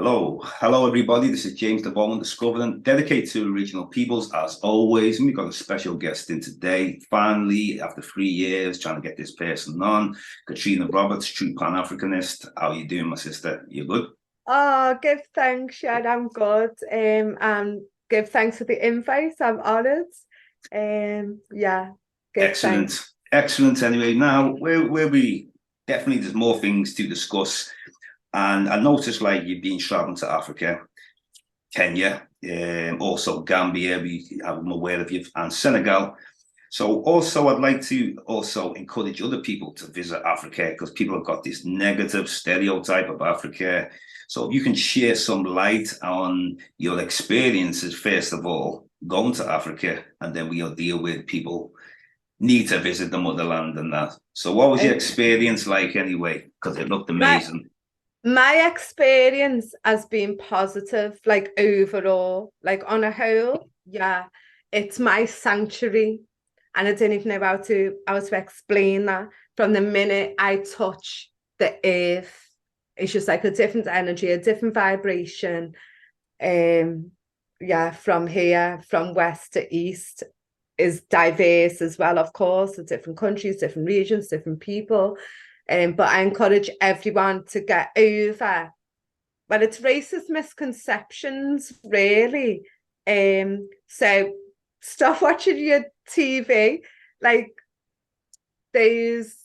Hello, everybody. This is James Diboe, Discovering, dedicated to regional peoples as always. And we've got a special guest in today. Finally, after 3 years, trying to get this person on, Katrina Roberts, true Pan-Africanist. How are you doing, my sister? You good? Oh, give thanks, Shad. I'm good. And give thanks for the invite. I'm honoured. Yeah, give Excellent, thanks. excellent. Anyway, now where we definitely there's more things to discuss, and I noticed like you've been traveling to Africa, Kenya, also Gambia. I'm aware of you, and Senegal. So also, I'd like to also encourage other people to visit Africa because people have got this negative stereotype of Africa. So if you can share some light on your experiences, first of all, going to Africa, and then we'll deal with people need to visit the motherland and that. So what was your Okay. experience like anyway? Because it looked My amazing. my experience has been positive, like overall, like on a whole. Yeah, it's my sanctuary, and I don't even know how to explain that. From the minute I touch the earth, it's just like a different energy, a different vibration. Yeah, from here, from west to east, is diverse as well, of course, the different countries, different regions, different people. But I encourage everyone to get over, but it's racist misconceptions, really. So stop watching your TV. Like, there's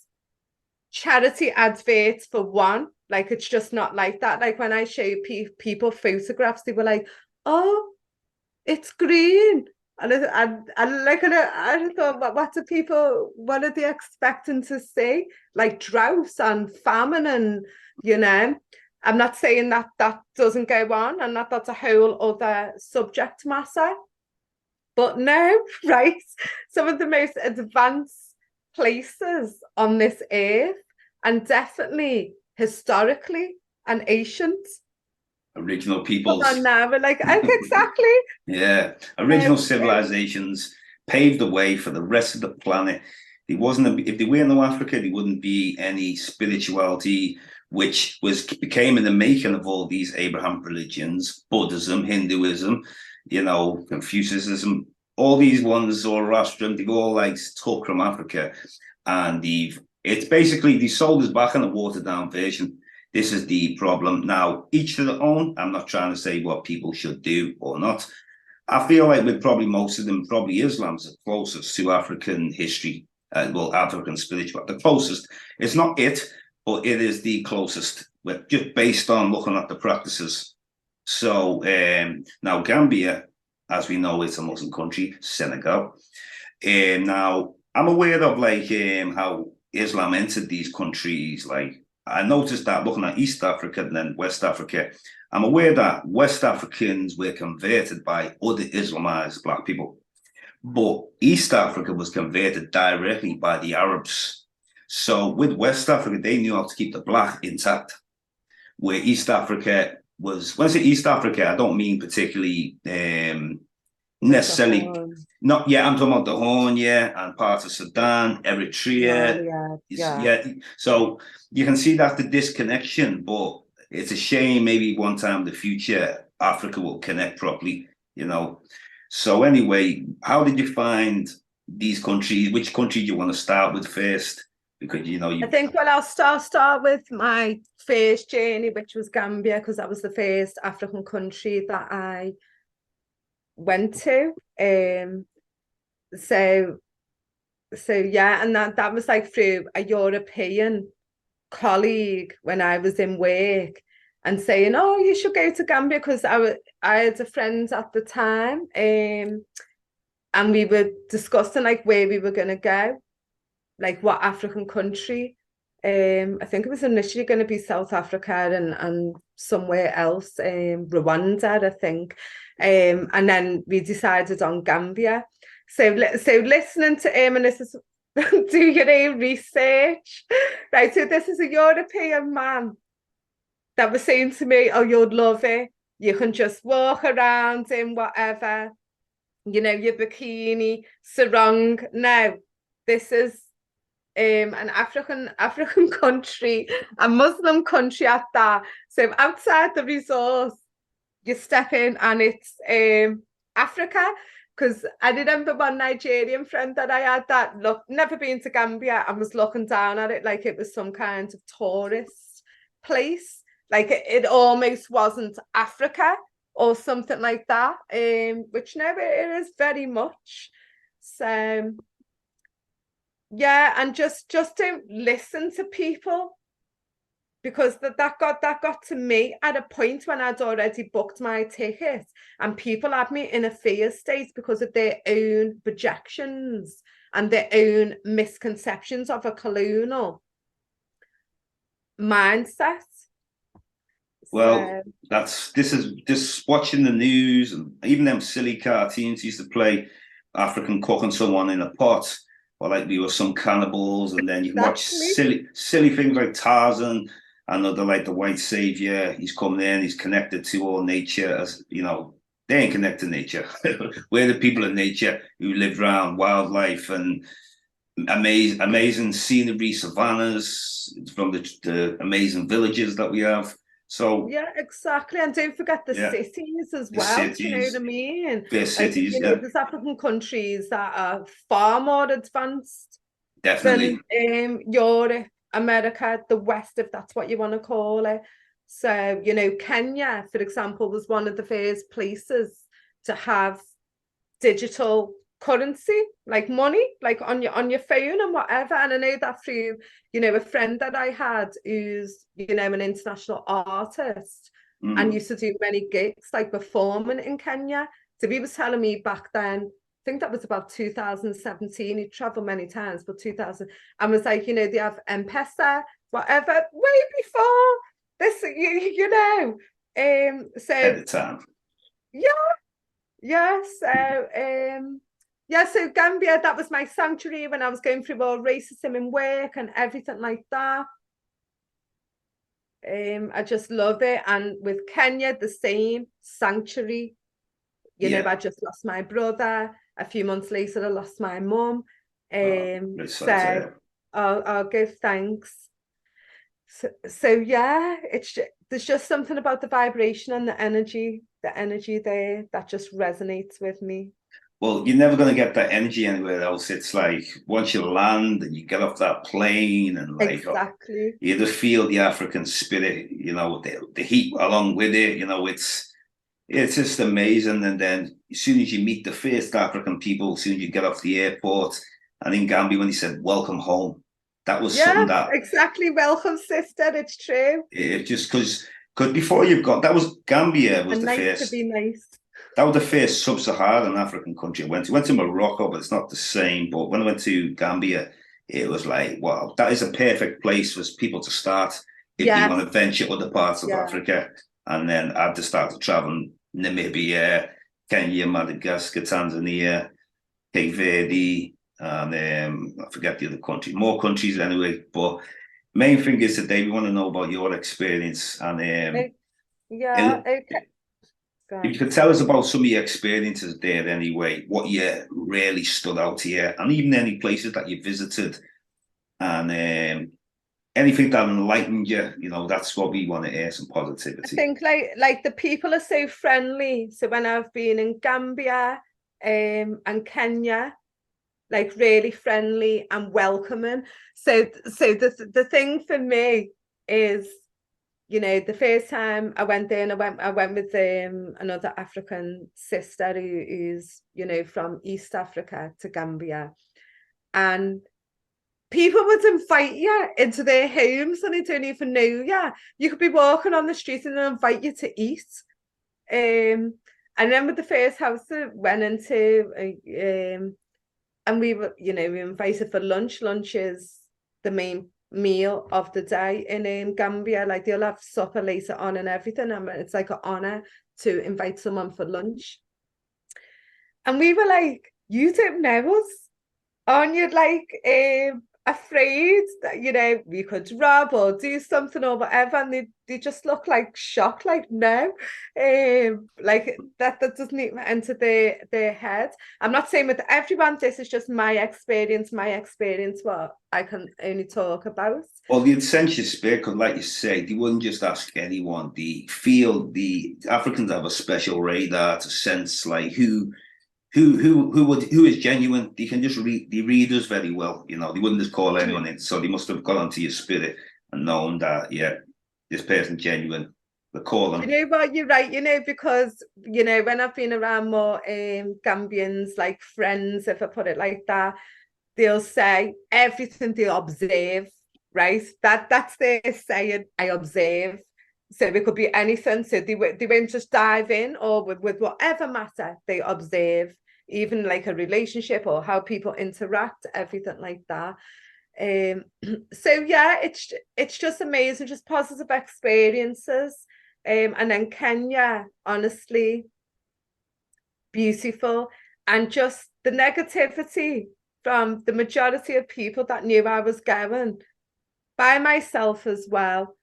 charity adverts for one. Like, it's just not like that. Like, when I show people photographs, they were like, oh, it's green. And I thought, what do people, what are they expecting to see? Like droughts and famine and, I'm not saying that that doesn't go on and that's a whole other subject matter. But no, right? Some of the most advanced places on this earth, and definitely historically and ancient. Original Come on peoples. now, we're like, okay, exactly. Yeah, original Um, civilizations paved the way for the rest of the planet. There wasn't if there were no Africa, there wouldn't be any spirituality, which became in the making of all these Abraham religions, Buddhism, Hinduism, Confucianism, all these ones, Zoroastrian, they've all like took from Africa, and it's basically they sold us back in a watered down version. This is the problem. Now, each to their own. I'm not trying to say what people should do or not. I feel like with probably most of them, probably Islam's the closest to African history, African spirituality. The closest. It's not it, but it is the closest, just based on looking at the practices. So now Gambia, as we know, it's a Muslim country, Senegal. Now, I'm aware of like how Islam entered these countries. Like I noticed that looking at East Africa and then West Africa, I'm aware that West Africans were converted by other Islamized Black people, but East Africa was converted directly by the Arabs. So with West Africa, they knew how to keep the Black intact, where East Africa was, when I say East Africa, I don't mean particularly like the necessarily, horn, not yet. I'm talking about the Horn, yeah, and parts of Sudan, Eritrea. Somalia, yeah. Yeah, so you can see that's the disconnection, but it's a shame. Maybe one time in the future, Africa will connect properly, you know. So anyway, how did you find these countries? Which country do you want to start with first? Because I you think, well, I'll start with my first journey, which was Gambia, because that was the first African country that I went to. So yeah, and that was like through a European colleague when I was in work and saying, "Oh, you should go to Gambia," because I had a friend at the time, and we were discussing like where we were gonna go, like what African country. I think it was initially going to be South Africa and somewhere else, Rwanda, I think. And then we decided on Gambia. So listening to him, and this is do your own research, right? So this is a European man that was saying to me, "Oh, you'd love it. You can just walk around in whatever, your bikini, sarong." No, this is an African country, a Muslim country at that. So outside the resort, you step in and it's Africa. Because I remember one Nigerian friend that I had that never been to Gambia and was looking down at it like it was some kind of tourist place. Like it almost wasn't Africa or something like that. Which no, it is very much. So yeah, and just don't listen to people, because that got to me at a point when I'd already booked my ticket and people had me in a fear state because of their own projections and their own misconceptions of a colonial mindset. Well, this is just watching the news, and even them silly cartoons used to play African cooking someone in a pot, or like we were some cannibals, and then you can watch silly things like Tarzan. Another like the white savior, he's coming in, he's connected to all nature. As you know, they ain't connected to nature. We're the people of nature who live around wildlife and amazing scenery, savannas from the amazing villages that we have. So yeah, exactly. And don't forget the cities as well. Do you know what I mean? Cities, you know, there's African countries that are far more advanced definitely than Europe, America, the West, if that's what you want to call it. So, you know, Kenya, for example, was one of the first places to have digital currency, like money, like on your phone and whatever. And I know that through, you know, a friend that I had who's, you know, an international artist and used to do many gigs, like performing in Kenya. So he was telling me back then, I think that was about 2017. He traveled many times, but 2000, and was like, you know, they have M-Pesa, whatever, way before this, you know. So at the time. Yeah, so Gambia, that was my sanctuary when I was going through all racism in work and everything like that. I just love it. And with Kenya, the same sanctuary. You know, I just lost my brother. A few months later, I lost my mum. So I'll give thanks. So yeah, there's just something about the vibration and the energy there that just resonates with me. Well, you're never going to get that energy anywhere else. It's like once you land and you get off that plane and like exactly, you just feel the African spirit, you know, the heat along with it. You know, it's just amazing. And then as soon as you meet the first African people, as soon as you get off the airport, and in Gambia when he said "Welcome home," that was something that exactly. Welcome, sister. It's true. It just because before you've got that was Gambia was the first. To be nice. That was the first sub-Saharan African country I went to. Went to Morocco, but it's not the same. But when I went to Gambia, it was like, wow, that is a perfect place for people to start if you want to venture other parts of Africa. And then I had to start traveling Namibia, Kenya, Madagascar, Tanzania, Cape Verde, and I forget the other country. More countries anyway. But main thing is today we want to know about your experience and okay. If you could tell us about some of your experiences there anyway, what you really stood out here, and even any places that you visited, and anything that enlightened you, you know, that's what we want to hear, some positivity. I think like the people are so friendly. So when I've been in Gambia and Kenya, like really friendly and welcoming. So the thing for me is, you know, the first time I went there, and I went with another African sister who's, you know, from East Africa to Gambia, and people would invite you into their homes and they don't even know you. You could be walking on the street and they'll invite you to eat. And then with the first house I went into, and we were, you know, we were invited for lunch. Lunch is the main meal of the day in Gambia. Like they'll have supper later on and everything. And it's like an honor to invite someone for lunch. And we were like, you don't know us. And you'd like, afraid that, you know, we could rob or do something or whatever, and they just look like shocked, like no, like that doesn't even enter their head. I'm not saying with everyone, this is just my experience, what I can only talk about. Well, the essential spirit, because like you say, they wouldn't just ask anyone. The Africans have a special radar to sense like who is genuine. They can just read us very well. You know, they wouldn't just call anyone in. So they must have got onto your spirit and known that, yeah, this person's genuine. They call them. You know what, you're right, you know, because, you know, when I've been around more Gambians, like friends, if I put it like that, they'll say everything they observe, right? That's their saying, I observe. So it could be anything. So they won't just dive in, or with whatever matter they observe, even like a relationship or how people interact, everything like that. So yeah, it's just amazing, just positive experiences. And then Kenya, honestly, beautiful. And just the negativity from the majority of people that knew I was going, by myself as well.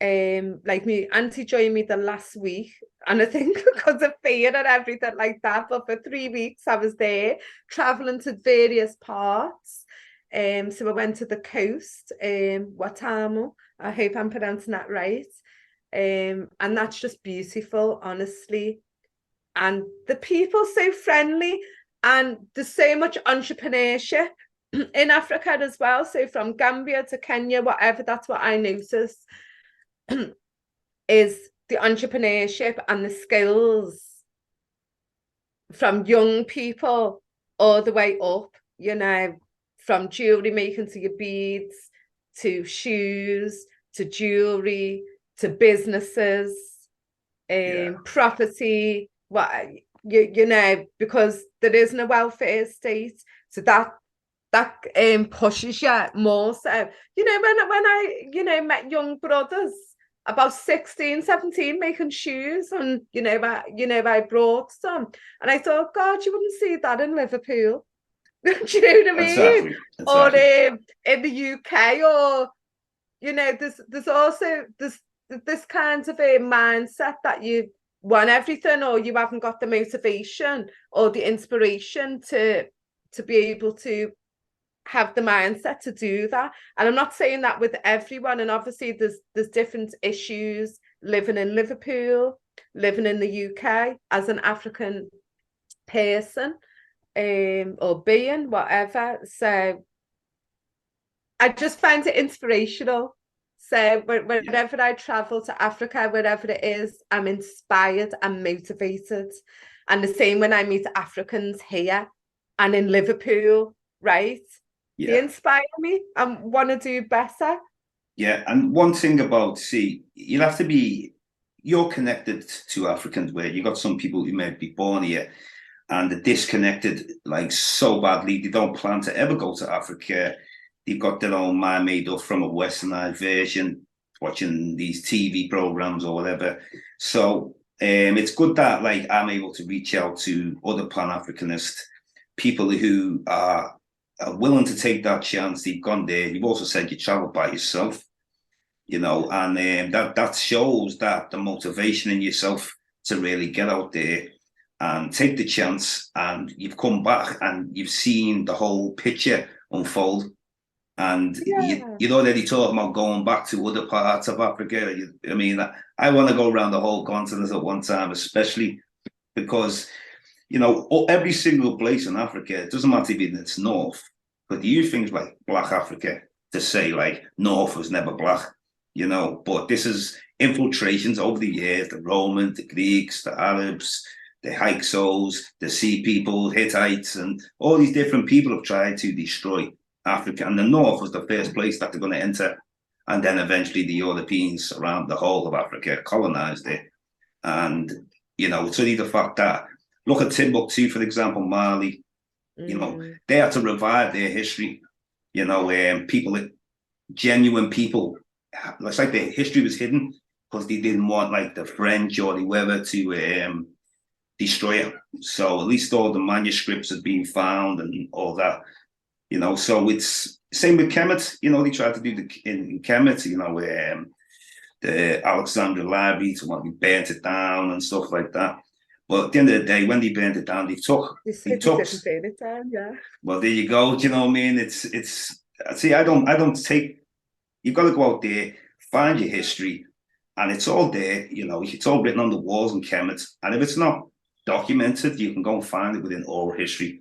Like me auntie joined me the last week, and I think because of fear and everything like that, but for 3 weeks I was there traveling to various parts. So I went to the coast, Watamu, I hope I'm pronouncing that right. And that's just beautiful, honestly. And the people so friendly, and there's so much entrepreneurship in Africa as well. So from Gambia to Kenya, whatever, that's what I noticed is the entrepreneurship and the skills from young people all the way up, you know, from jewelry making to your beads, to shoes, to jewelry, to businesses, property, what you know, because there isn't a welfare state. So that pushes you more. So, you know, when I, you know, met young brothers about 16, 17 making shoes, and I brought some, and I thought, God, you wouldn't see that in Liverpool. Do you know what I mean? Exactly. Or in the UK, or you know, there's also this kind of a mindset that you want everything, or you haven't got the motivation or the inspiration to be able to have the mindset to do that. And I'm not saying that with everyone, and obviously there's different issues living in Liverpool, living in the UK as an African person, or being whatever. So I just find it inspirational. So whenever I travel to Africa, wherever it is, I'm inspired and motivated. And the same when I meet Africans here and in Liverpool, right? They inspire me and want to do better. Yeah, and one thing about, see, you're connected to Africans where you got some people who may be born here and they're disconnected like so badly, they don't plan to ever go to Africa. They've got their own mind made up from a westernized version, watching these TV programs or whatever. So it's good that like I'm able to reach out to other Pan-Africanist people who are willing to take that chance. They've gone there. You've also said you travel by yourself, you know, and that shows that the motivation in yourself to really get out there and take the chance. And you've come back and you've seen the whole picture unfold. And you're already talking about going back to other parts of Africa. I mean, I want to go around the whole continent at one time, especially because, you know, every single place in Africa, it doesn't matter if it's north, but you use things like Black Africa to say like North was never black, you know, but this is infiltrations over the years, the Romans, the Greeks, the Arabs, the Hyksos, the Sea People, Hittites, and all these different people have tried to destroy Africa. And the North was the first place that they're going to enter. And then eventually the Europeans around the whole of Africa colonized it. And, you know, it's only the fact that, look at Timbuktu, for example, Mali, you know, they had to revive their history. You know, genuine people, it's like their history was hidden because they didn't want like the French or whoever to destroy it. So at least all the manuscripts had been found and all that. You know, so it's same with Kemet. You know, they tried to do in Kemet. You know, the Alexandra Library to want to burnt it down and stuff like that. But at the end of the day, when they burnt it down, they took. Burn it down, yeah. Well, there you go. Do you know what I mean? It's. See, I don't take. You've got to go out there, find your history, and it's all there. You know, it's all written on the walls in Kemet. And if it's not documented, you can go and find it within oral history.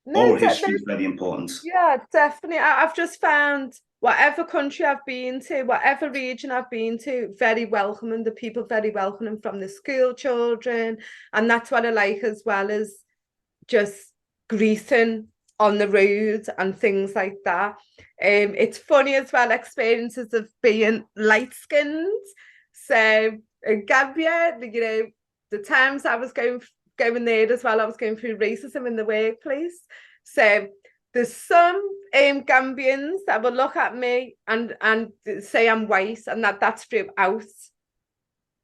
Oral history is very important. Yeah, definitely. I've just found whatever country I've been to, whatever region I've been to, very welcoming. The people very welcoming, from the school children, and that's what I like, as well as just greeting on the road and things like that. It's funny as well, experiences of being light-skinned. So in Gambia, you know, the times I was going there as well, I was going through racism in the workplace. So there's some Gambians that will look at me and say I'm white, and that's throughout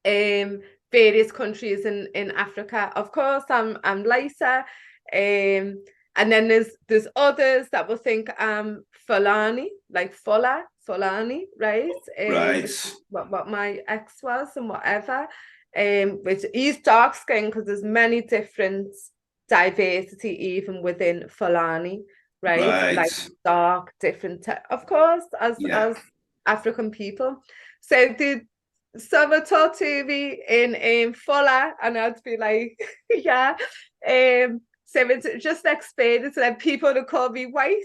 various countries in Africa. Of course, I'm lighter. And then there's others that will think I'm Fulani, like Fulani, right? Right. What my ex was and whatever. Which he's dark skinned, because there's many different diversity even within Fulani, right? Like dark, different, of course, as African people. So someone talk to me in Fuller, and I'd be like, yeah. So it's just an experience, and then people would call me white.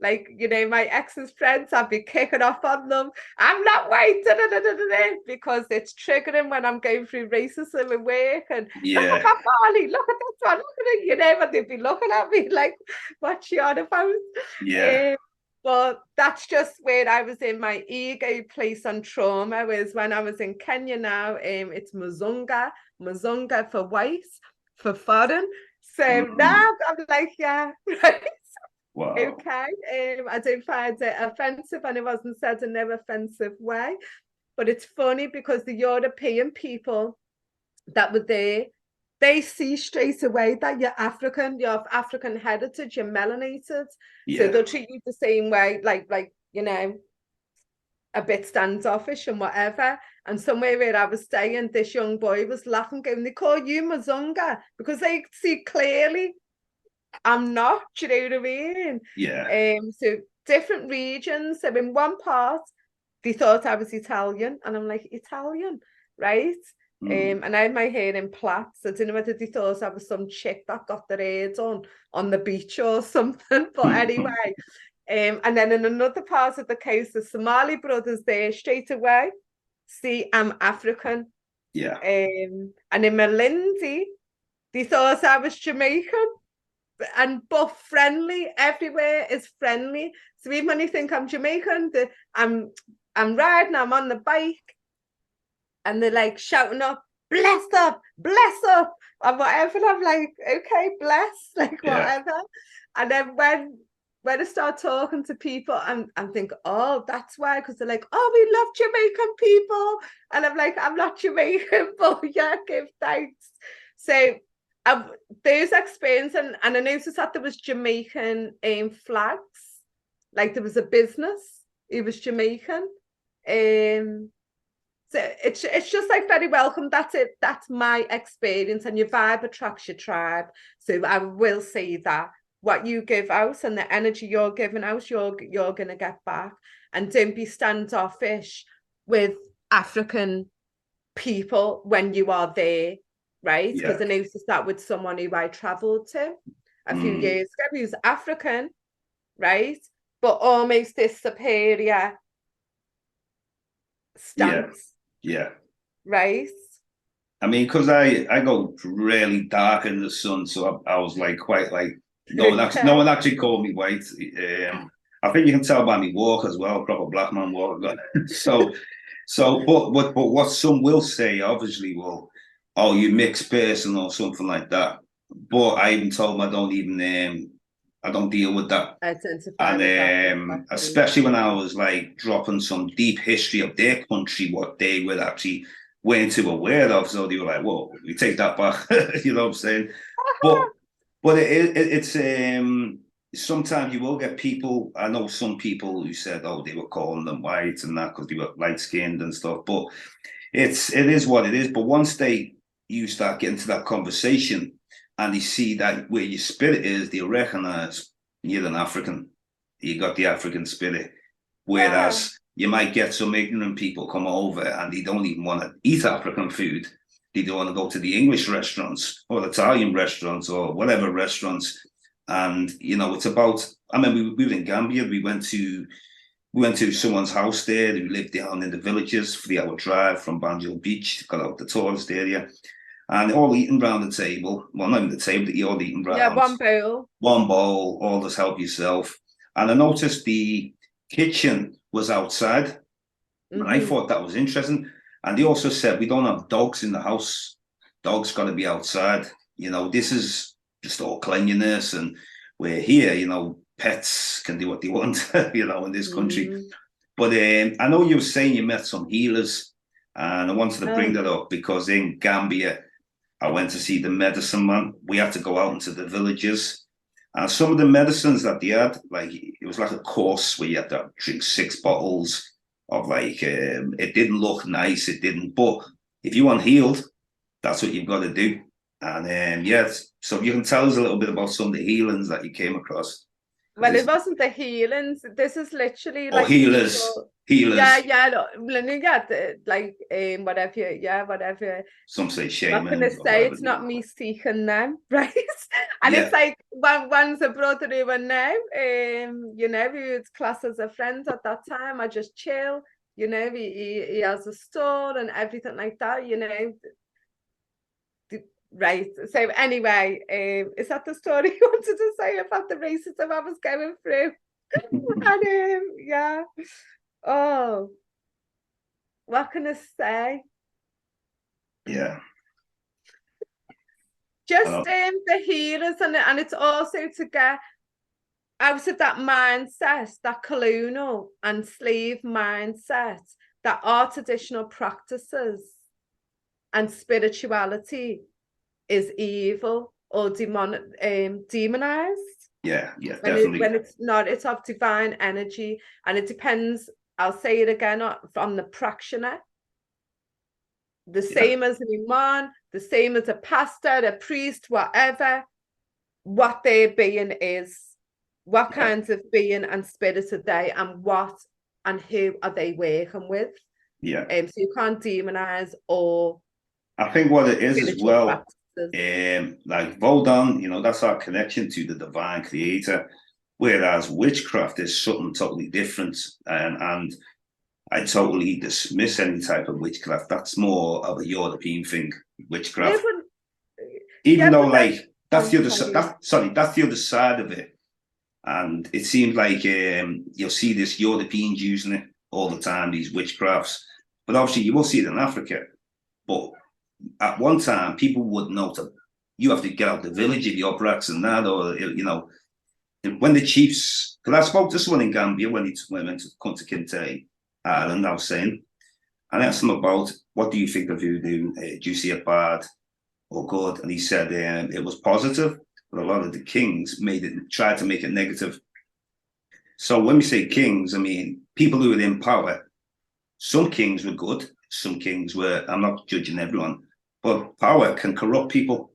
Like, you know, my ex's friends, I'd be kicking off on them. I'm not white, because it's triggering when I'm going through racism at work. And look at Bali, look at this one, look at it, you know, and they'd be looking at me like, what's you on about? Yeah. But that's just where I was in my ego place on trauma. Whereas when I was in Kenya now, it's Muzunga for white, for foreign. So now I'm like, yeah, right. Wow. Okay. I don't find it offensive, and it wasn't said in no offensive way. But it's funny because the European people that were there, they see straight away that you're African, you're of African heritage, you're melanated. Yeah. So they'll treat you the same way, like, you know, a bit standoffish and whatever. And somewhere where I was staying, this young boy was laughing, going, they call you Mazunga, because they see clearly I'm not, do you know what I mean? Yeah. So different regions. So in one part, they thought I was Italian, and I'm like, Italian, right? And I had my hair in plaits. I don't know whether they thought I was some chick that got their hair done on the beach or something. But anyway, and then in another part of the case, the Somali brothers there straight away see I'm African. Yeah. And in Malindi, they thought I was Jamaican. And both friendly, everywhere is friendly. So even when you think I'm Jamaican, I'm riding, I'm on the bike, and they're like shouting up, bless up, and whatever. And I'm like, okay, bless, like whatever. And then when I start talking to people, I'm think, oh, that's why, because they're like, oh, we love Jamaican people. And I'm like, I'm not Jamaican, but yeah, give thanks. So those experience, and I noticed that there was Jamaican flags, like there was a business, it was Jamaican. So it's just like very welcome. That's it. That's my experience, and your vibe attracts your tribe. So I will say that what you give out and the energy you're giving out, you're gonna get back. And don't be standoffish with African people when you are there. Right, because I noticed that with someone who I travelled to a few years ago, who's African, right, but almost this superior stance. Yeah. Right. I mean, because I go really dark in the sun, so I was like quite like no one actually called me white. I think you can tell by me walk as well, proper black man walk. so but what some will say, obviously, well, oh, you mixed person or something like that. But I even told them I don't deal with that. And especially when I was like dropping some deep history of their country, what they were actually weren't too aware of. So they were like, whoa, we take that back. You know what I'm saying? But it's sometimes you will get people. I know some people who said, "Oh, they were calling them white and that because they were light skinned and stuff." But it is what it is. But once you start getting to that conversation and they see that where your spirit is, they recognize you're an African. You got the African spirit. Whereas you might get some ignorant people come over and they don't even want to eat African food. They don't want to go to the English restaurants or Italian restaurants or whatever restaurants. And it's about. I mean, we were in Gambia. We went to someone's house there. Who lived down in the villages, 3 hour drive from Banjul Beach. Got out the tourist area, and all eating round the table. Well, not even the table, but all eating round. Yeah, one bowl. One bowl. All just help yourself. And I noticed the kitchen was outside, and I thought that was interesting. And they also said we don't have dogs in the house. Dogs got to be outside. This is just all cleanliness, and we're here. Pets can do what they want. In this country. But I know you were saying you met some healers, and I wanted to bring that up because in Gambia, I went to see the medicine man. We had to go out into the villages. And some of the medicines that they had, like it was like a course where you had to drink 6 bottles of it didn't look nice, it didn't. But if you want healed, that's what you've got to do. And so you can tell us a little bit about some of the healings that you came across. Well, it wasn't the healings. This is literally like healers. Yeah, whatever. Some say shamans. What can I say? It's not me seeking them, right? And it's like one's a brother who I know, who's classed as a friend at that time. I just chill, he has a store and everything like that, Right. So anyway, is that the story you wanted to say about the racism I was going through? And oh, what can I say? Yeah. Just the healers, and it's also to get out of that mindset, that colonial and slave mindset, that our traditional practices and spirituality is evil or demonized. Yeah, definitely. When it's not, it's of divine energy, and it depends. I'll say it again from the practitioner. The same as an imam, the same as a pastor, a priest, whatever. What their being is, what kinds of being and spirit are they, and what and who are they working with? Yeah. So you can't demonize or. I think what it is as well. Practices. Like Vodun, that's our connection to the divine creator, whereas witchcraft is something totally different, and I totally dismiss any type of witchcraft. That's more of a European thing, witchcraft. Even though that's the other side. That's the other side of it, and it seems like you'll see this Europeans using it all the time, these witchcrafts. But obviously, you will see it in Africa, but at one time, people would know you have to get out the village if you're brats and that, or when the chiefs. Because I spoke to someone in Gambia when he went to come to Kinte, and I was saying, and I asked him about what do you think of voodoo? Do you see it bad or good? And he said it was positive, but a lot of the kings tried to make it negative. So when we say kings, I mean people who were in power. Some kings were good. Some kings were. I'm not judging everyone. But power can corrupt people.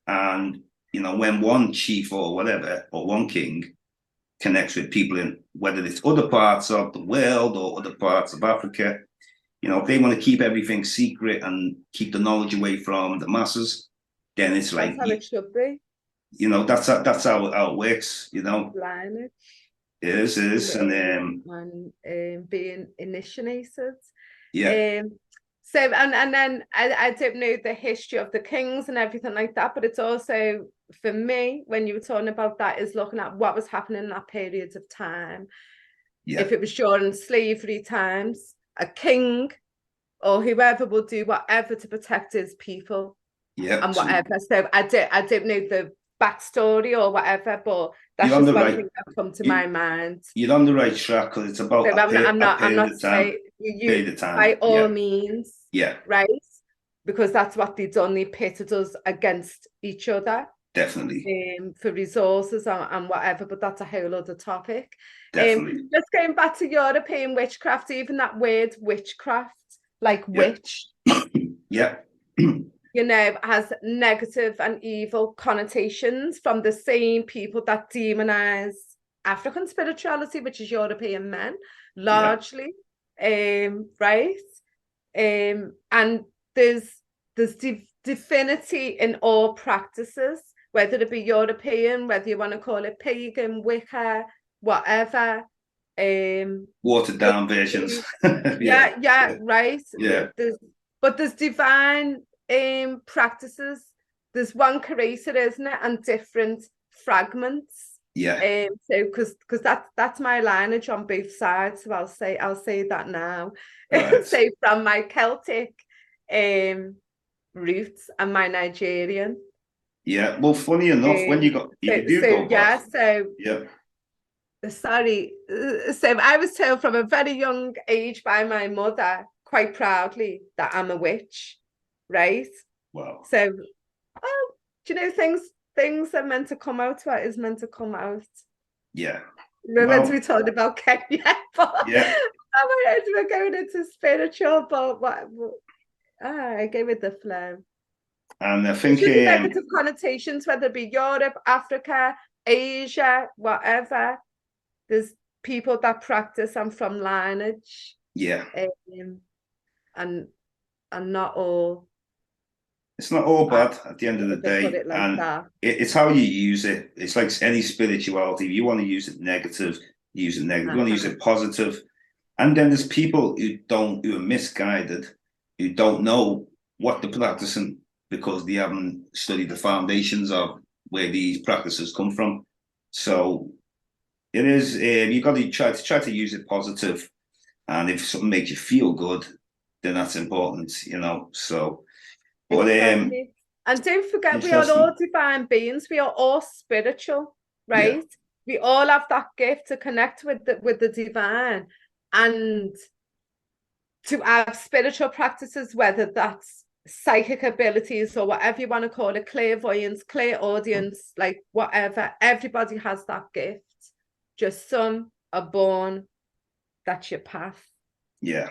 And, when one chief or whatever, or one king connects with people in, whether it's other parts of the world or other parts of Africa, if they want to keep everything secret and keep the knowledge away from the masses, then it's like. That's how it should be. That's how it works, Blind. It is. And being initiated. Yeah. So and then I don't know the history of the kings and everything like that, but it's also for me when you were talking about that is looking at what was happening in that period of time. Yeah. If it was during slavery times, a king or whoever will do whatever to protect his people. Yeah. And whatever. So I don't know the backstory or whatever, but that's just one thing that come to my mind. You're on the right track because it's about. So I'm not saying you by all means, yeah, right? Because that's what they done. They pitted us against each other. Definitely. for resources and whatever, but that's a whole other topic. Definitely. Just going back to European witchcraft, even that word witchcraft, like Yeah. witch, Yeah. has negative and evil connotations from the same people that demonize African spirituality, which is European men, Yeah. largely. Right? And there's divinity in all practices, whether it be European, whether you want to call it pagan, Wicca, whatever. Watered down versions. Yeah. Yeah, right. Yeah. There's divine practices. There's one creator, isn't it? And different fragments. Yeah. So because that's my lineage on both sides. So I'll say that now. Right. So from my Celtic roots and my Nigerian. Yeah. Well, funny enough, when you do go back. Yeah. Sorry. So I was told from a very young age by my mother, quite proudly, that I'm a witch, right? Wow. So, oh, do you know things are meant to come out, what is meant to come out? Yeah. We're meant to be talking about Kenya, but yeah. we're going into spiritual, but I gave it the flow. And I think negative connotations, whether it be Europe, Africa, Asia, whatever. There's people that practice and from lineage. Yeah. And not all. It's not all bad at the end of the day. Put it like and that. It's how you use it. It's like any spirituality. If you want to use it negative, use it negative. You want to use it positive. And then there's people who are misguided, who don't know what they're practicing because they haven't studied the foundations of where these practices come from. So it is, you've got to try to use it positive. And if something makes you feel good, then that's important, so. But, exactly. And don't forget, we are all divine beings. We are all spiritual, right? Yeah. We all have that gift to connect with the divine and to have spiritual practices, whether that's psychic abilities or whatever you want to call it, clairvoyance, clairaudience, like whatever. Everybody has that gift. Just some are born. That's your path. Yeah.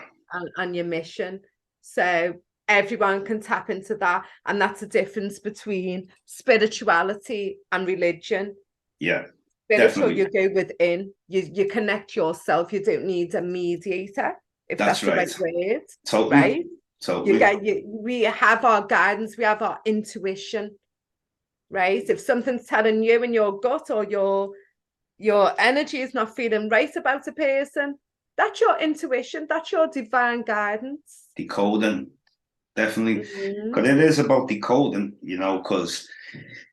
And your mission. So everyone can tap into that. And that's the difference between spirituality and religion. Yeah. Spiritual, you go within. You connect yourself. You don't need a mediator, if that's right. The right word. Totally. Right? Totally. We have our guidance. We have our intuition. Right? If something's telling you in your gut or your energy is not feeling right about a person, that's your intuition. That's your divine guidance. Decoding, definitely. Because it is about decoding, because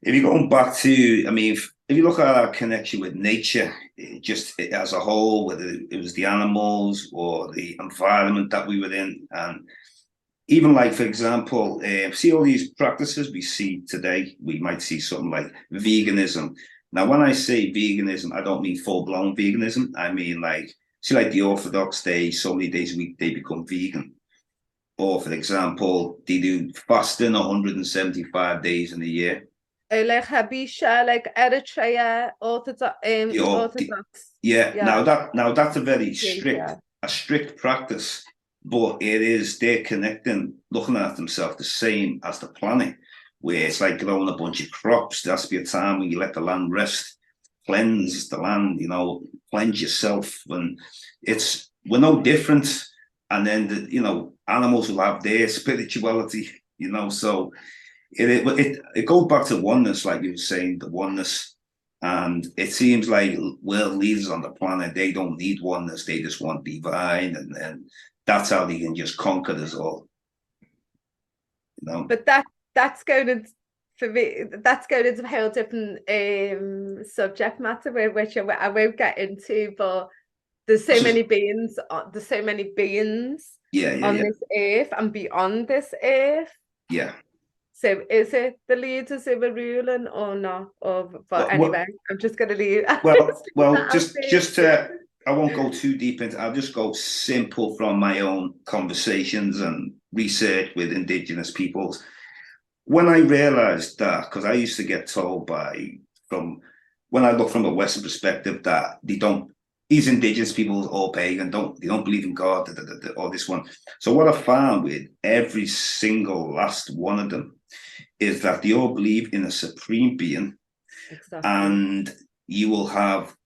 if you're going back to, if you look at our connection with nature, just as a whole, whether it was the animals or the environment that we were in, and even like, for example, see all these practices we see today, we might see something like veganism. Now, when I say veganism, I don't mean full-blown veganism. I mean like the Orthodox, so many days a week, they become vegan. Or, for example, they do fasting 175 days in a year. Like Habisha, like Eritrea, Orthodox. Yeah. Now that's a very strict practice, but they're connecting, looking at themselves the same as the planet, where it's like growing a bunch of crops. There has to be a time when you let the land rest, cleanse the land, cleanse yourself. And we're no different. And then, animals will have their spirituality, so it goes back to oneness, like you were saying, the oneness. And it seems like world leaders on the planet, they don't need oneness. They just want divine. And that's how they can just conquer us all. But that's going into, for me, that's going into a whole different subject matter, which I won't get into, but there's so many beings on this earth and beyond this earth. Yeah. So is it the leaders who are ruling or not? Anyway, I'm just going to leave. Well, just I won't go too deep into. I'll just go simple from my own conversations and research with Indigenous peoples. when I realized that, because I used to get told from when I look from a Western perspective that they don't, these indigenous people all pagan, they don't believe in God, or this one. So what I found with every single last one of them is that they all believe in a supreme being, Exactly. and you will have,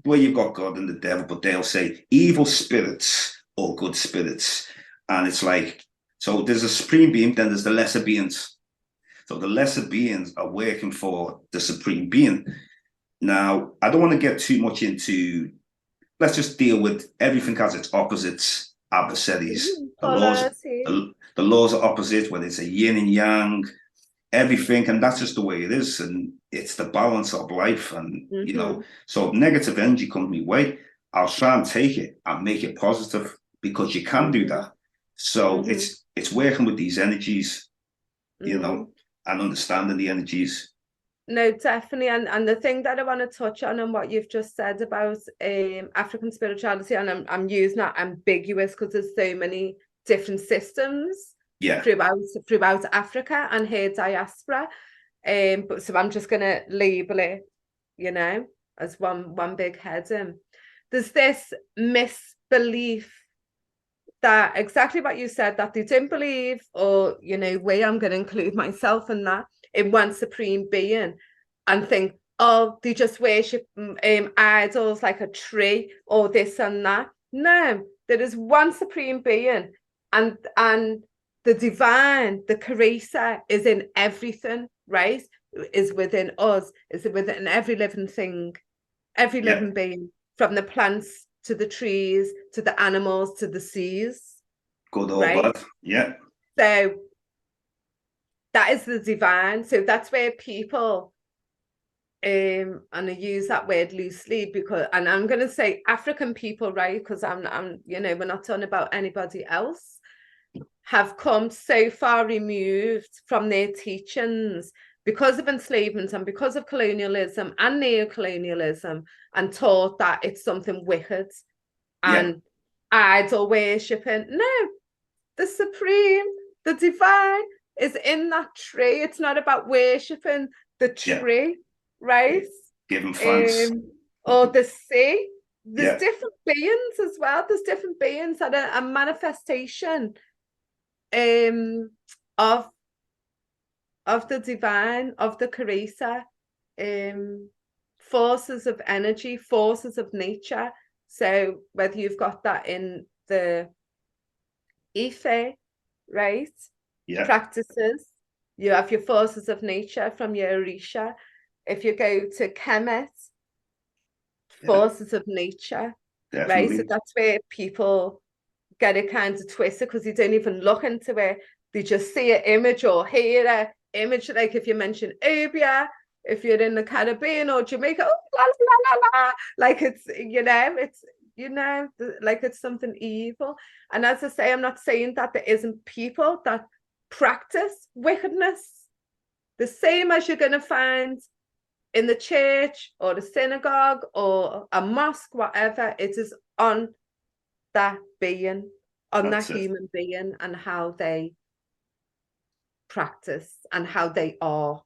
well, you've got God and the devil, but they'll say evil spirits or good spirits. And it's like, so there's a supreme being, then there's the lesser beings. So the lesser beings are working for the supreme being. Now, I don't want to get too much into, let's just deal with everything as its opposites, adversaries. Polarity. The laws are opposite, whether it's a yin and yang, everything, and that's just the way it is, and it's the balance of life. And so negative energy comes my way, I'll try and take it and make it positive, because you can do that. So it's working with these energies, and understanding the energies. No, definitely. And the thing that I want to touch on and what you've just said about African spirituality, and I'm using that ambiguous because there's so many different systems throughout Africa and her diaspora. But so I'm just gonna label it, as one big heading. There's this misbelief that exactly what you said, that they don't believe, or way I'm going to include myself in that, in one supreme being, and think, oh, they just worship idols like a tree or this and that. No, there is one supreme being, and the divine, the creator, is in everything, right? Is within us, is within every living thing, every living being, from the plants to the trees, to the animals, to the seas. Good or bad. Yeah. So that is the divine. So that's where people, and I use that word loosely because, and I'm going to say African people, right? Because I'm, we're not talking about anybody else, have come so far removed from their teachings because of enslavement and because of colonialism and neo-colonialism, and taught that it's something wicked and idol worshipping. No, the supreme, the divine is in that tree. It's not about worshipping the tree, right? Giving thanks. Or the sea. There's different beings as well. There's different beings that are a manifestation of the divine, of the creator, forces of energy, forces of nature. So whether you've got that in the Ife, right? Practices, you have your forces of nature from your Orisha. If you go to Kemet, forces of nature, right? So that's where people get it kind of twisted, because they don't even look into it. They just see an image or hear an image, like if you mention Obia, if you're in the Caribbean or Jamaica, oh, la, la, la, la, like it's, like it's something evil. And as I say, I'm not saying that there isn't people that practice wickedness, the same as you're going to find in the church or the synagogue or a mosque, whatever. It is on that being, on that human being, and how they practice and how they are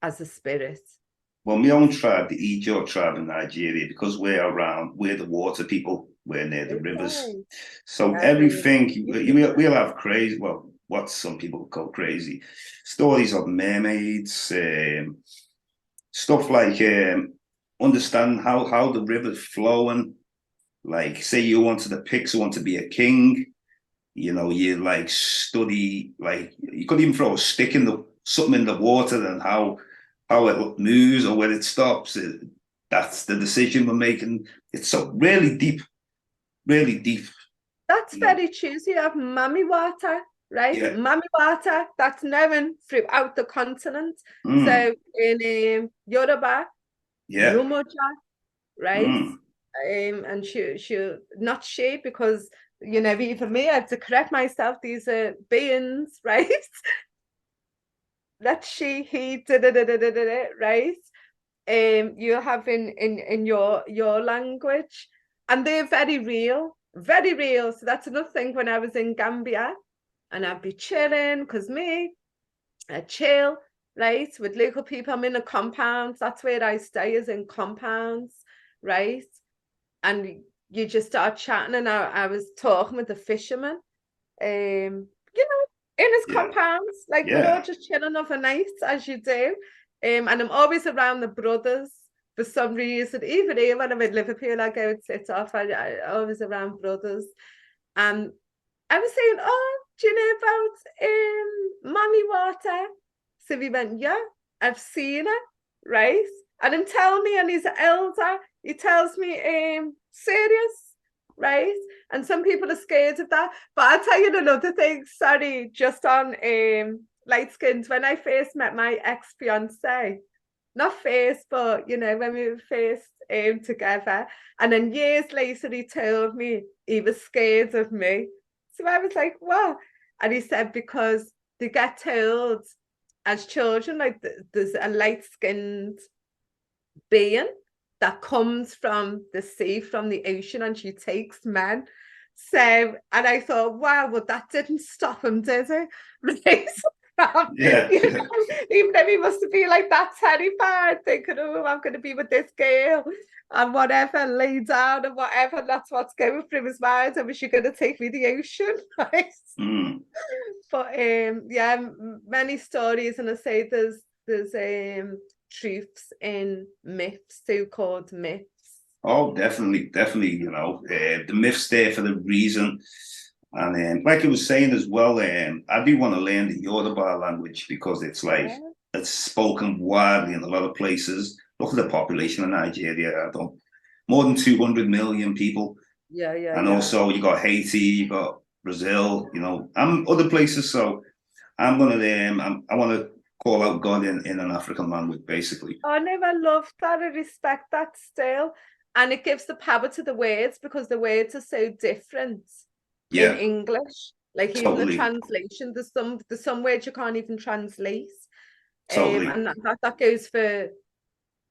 as a spirit. Well, my own tribe, the Ijaw tribe in Nigeria, because we're the water people, we're near the rivers. So everything, we'll have crazy, well, what some people call crazy, stories of mermaids, stuff like understand how the river's flowing. Like, say you wanted to pick someone to be a king, you like study, like you could even throw a stick in something in the water, and how it moves or when it stops. That's the decision we're making. It's so really deep, really deep. That's very true. So you have Mami water, right? Mami water, that's known throughout the continent. So in Yoruba, Yumoja, right? And she not she, because even me, I have to correct myself. These are beings, right? That she, he, right? You have in your language, and they're very real, very real. So that's another thing. When I was in Gambia, and I'd be chilling, because me, chill, right, with local people. I'm in a compound. That's where I stay, is in compounds, right? And you just start chatting, and I was talking with the fisherman, you know, in his Yeah. compounds, like we're all Yeah. just chilling overnight, as you do. And I'm always around the brothers for some reason. Even here when I'm in Liverpool, I go and sit off. I always around brothers. And I was saying, oh, do you know about Mommy Water? So we went, yeah, I've seen her, right? And him tell me, and he's elder, he tells me, serious, right? And some people are scared of that. But I'll tell you another thing, sorry, just on light skins. When I first met my ex-fiance, not first, but you know, when we were first together, and then years later he told me he was scared of me. So I was like, what? And he said, because they get told as children, like there's a light-skinned being that comes from the sea, from the ocean, and she takes men. So, and I thought, wow, well, that didn't stop him, did it? Right? Yeah. You know, even though he must have been like that terrified, thinking, oh, I'm going to be with this girl and whatever, lay down and whatever. That's what's going through his mind. And was she going to take me to the ocean? Right? Mm. But yeah, many stories, and I say there's truths in myths, so-called myths. Oh, definitely, definitely. The myths there for the reason. And like I was saying as well, I do want to learn the Yoruba language because it's like Yeah, it's spoken widely in a lot of places. Look at the population of Nigeria. I don't more than 200 million people. yeah, yeah, And yeah. also you got Haiti, you got Brazil, and other places. So I'm gonna I want to call out God in an African language, basically. Oh, no, I love that. I respect that still. And it gives the power to the words, because the words are so different in Yeah, English. Like even the totally, translation, there's some words you can't even translate. totally. And that goes for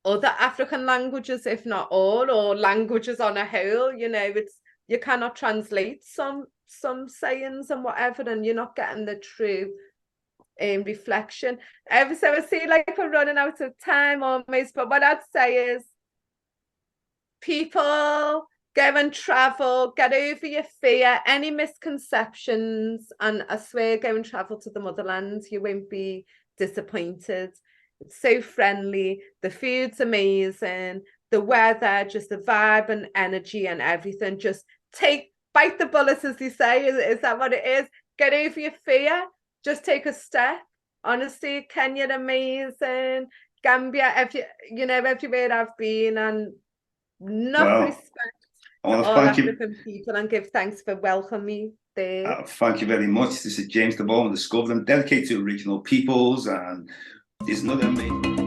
other African languages, if not all, or languages on a whole. It's, you cannot translate some sayings and whatever, and you're not getting the true reflection. So I see like we're running out of time almost, but what I'd say is, people, go and travel, get over your fear, any misconceptions, and I swear, go and travel to the motherland. You won't be disappointed. It's so friendly, the food's amazing, the weather, just the vibe and energy and everything. Just bite the bullet, as they say. Is that what it is? Get over your fear, just take a step. Honestly, Kenya, amazing. Gambia, everywhere I've been, and enough Well, respect I to want to all thank you. African people, and give thanks for welcoming me there. Thank you very much. This is James Diboe, Discovered and dedicated to original peoples, and there's another amazing.